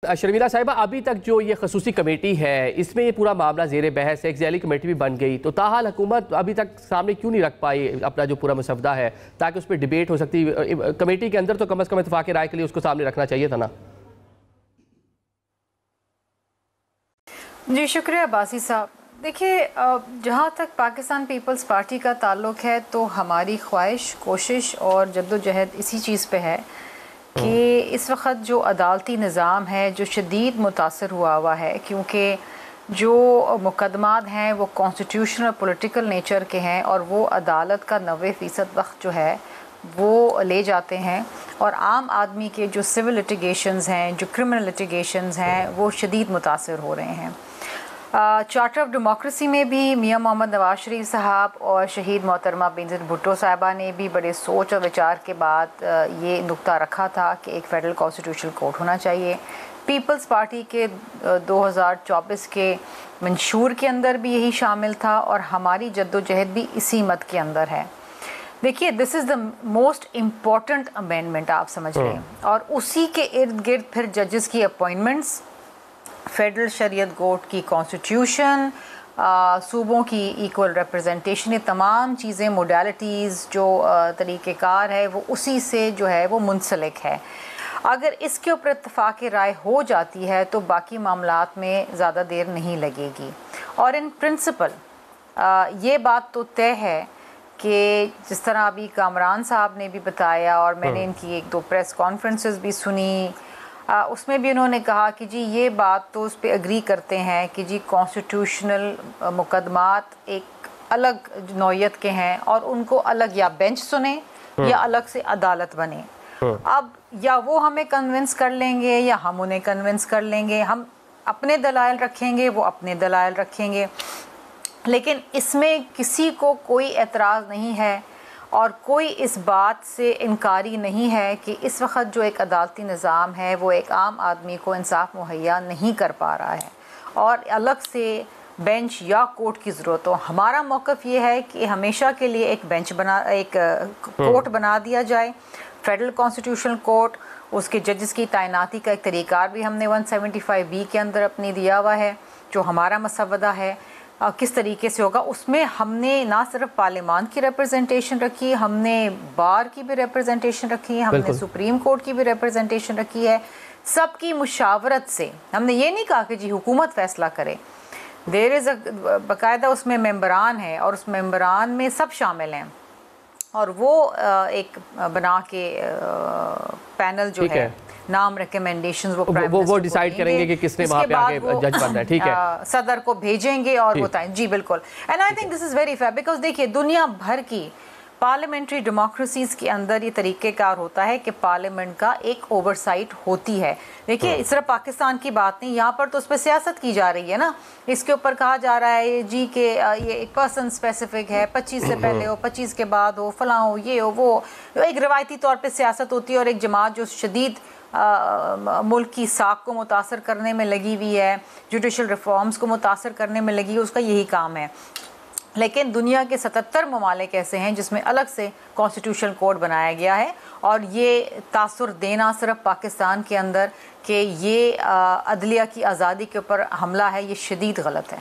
شرمیلا صاحبہ، ابھی تک جو یہ خصوصی کمیٹی ہے اس میں یہ پورا معاملہ زیر بحث ہے، ایک ذیلی کمیٹی بھی بن گئی، تو تاحال حکومت ابھی تک سامنے کیوں نہیں رکھ پائی اپنا جو پورا مسودہ ہے تاکہ اس پہ ڈیبیٹ ہو سکتی؟ کمیٹی کے اندر تو کم از کم اتفاق رائے کے لیے اس کو سامنے رکھنا چاہیے تھا نا؟ جی شکریہ باسی صاحب. دیکھیے جہاں تک پاکستان پیپلز پارٹی کا تعلق ہے تو ہماری خواہش، کوشش اور جدوجہد اسی چیز پہ ہے کہ اس وقت جو عدالتی نظام ہے جو شدید متاثر ہوا ہے، کیونکہ جو مقدمات ہیں وہ کانسٹیٹیوشنل اور پولیٹیکل نیچر کے ہیں اور وہ عدالت کا 90% وقت جو ہے وہ لے جاتے ہیں، اور عام آدمی کے جو سول لٹیگیشنز ہیں، جو کرمنل لٹیگیشنز ہیں، وہ شدید متاثر ہو رہے ہیں. چارٹر آف ڈیموکریسی میں بھی میاں محمد نواز شریف صاحب اور شہید محترمہ بینظیر بھٹو صاحبہ نے بھی بڑے سوچ اور وچار کے بعد یہ نقطہ رکھا تھا کہ ایک فیڈرل کانسٹیٹیوشنل کورٹ ہونا چاہیے. پیپلز پارٹی کے 2024 کے منشور کے اندر بھی یہی شامل تھا اور ہماری جدوجہد بھی اسی مت کے اندر ہے. دیکھیے دس از دا موسٹ امپورٹنٹ امینڈمنٹ، آپ سمجھ لیں، اور اسی کے ارد گرد پھر ججز کی اپوائنٹمنٹس، فیڈرل شریعت کورٹ کی کانسٹیٹیوشن، صوبوں کی ایکول ریپرزنٹیشن، یہ تمام چیزیں، موڈیلٹیز، جو طریقہ کار ہے وہ اسی سے جو ہے وہ منسلک ہے. اگر اس کے اوپر اتفاق رائے ہو جاتی ہے تو باقی معاملات میں زیادہ دیر نہیں لگے گی. اور ان پرنسپل یہ بات تو طے ہے کہ جس طرح ابھی کامران صاحب نے بھی بتایا اور میں نے ان کی 1-2 پریس کانفرنسز بھی سنی، اس میں بھی انہوں نے کہا کہ جی یہ بات تو اس پہ اگری کرتے ہیں کہ جی کانسٹیٹیوشنل مقدمات ایک الگ نوعیت کے ہیں اور ان کو الگ یا بینچ سنیں یا الگ سے عدالت بنے. اب یا وہ ہمیں کنونس کر لیں گے یا ہم انہیں کنونس کر لیں گے، ہم اپنے دلائل رکھیں گے، وہ اپنے دلائل رکھیں گے، لیکن اس میں کسی کو کوئی اعتراض نہیں ہے اور کوئی اس بات سے انکاری نہیں ہے کہ اس وقت جو ایک عدالتی نظام ہے وہ ایک عام آدمی کو انصاف مہیا نہیں کر پا رہا ہے اور الگ سے بینچ یا کورٹ کی ضرورت ہو. ہمارا موقف یہ ہے کہ ہمیشہ کے لیے ایک کورٹ بنا دیا جائے، فیڈرل کانسٹیٹیوشنل کورٹ. اس کے ججز کی تعیناتی کا ایک طریقہ کار بھی ہم نے 175B کے اندر اپنی دیا ہوا ہے جو ہمارا مسودہ ہے. کس طریقے سے ہوگا اس میں ہم نے نہ صرف پارلیمان کی ریپرزنٹیشن رکھی، ہم نے بار کی بھی ریپرزنٹیشن رکھی ہے، ہم نے سپریم کورٹ کی بھی ریپرزنٹیشن رکھی ہے. سب کی مشاورت سے ہم نے یہ نہیں کہا کہ جی حکومت فیصلہ کرے. دیر از باقاعدہ اس میں ممبران ہیں اور اس ممبران میں سب شامل ہیں اور وہ ایک بنا کے پینل جو ہے نام ریکمنڈیشنز وہ ڈیسائیڈ کریں گے کہ کس نے وہاں پہ آگے جج بننا ہے. ٹھیک ہے، صدر کو بھیجیں گے اور بتائیں. جی بالکل. And I think this is very fair because دیکھیے دنیا بھر کی پارلیمنٹری ڈیموکریسیز کے اندر یہ طریقہ کار ہوتا ہے کہ پارلیمنٹ کا ایک اوور سائٹ ہوتی ہے. دیکھیے صرف پاکستان کی بات نہیں، یہاں پر تو اس پہ سیاست کی جا رہی ہے نا. اس کے اوپر کہا جا رہا ہے جی کہ یہ ایک پرسن اسپیسیفک ہے، 25 سے پہلے ہو، 25 کے بعد ہو، فلاں ہو، یہ ہو، وہ. ایک روایتی طور پہ سیاست ہوتی ہے اور ایک جماعت جو شدید ملک کی ساکھ کو متاثر کرنے میں لگی ہوئی ہے، جوڈیشل ریفارمز کو متاثر کرنے میں لگی ہے، اس کا یہی کام ہے. لیکن دنیا کے 77 ممالک ایسے ہیں جس میں الگ سے کانسٹیٹیوشنل کورٹ بنایا گیا ہے اور یہ تاثر دینا صرف پاکستان کے اندر کہ یہ عدلیہ کی آزادی کے اوپر حملہ ہے، یہ شدید غلط ہے.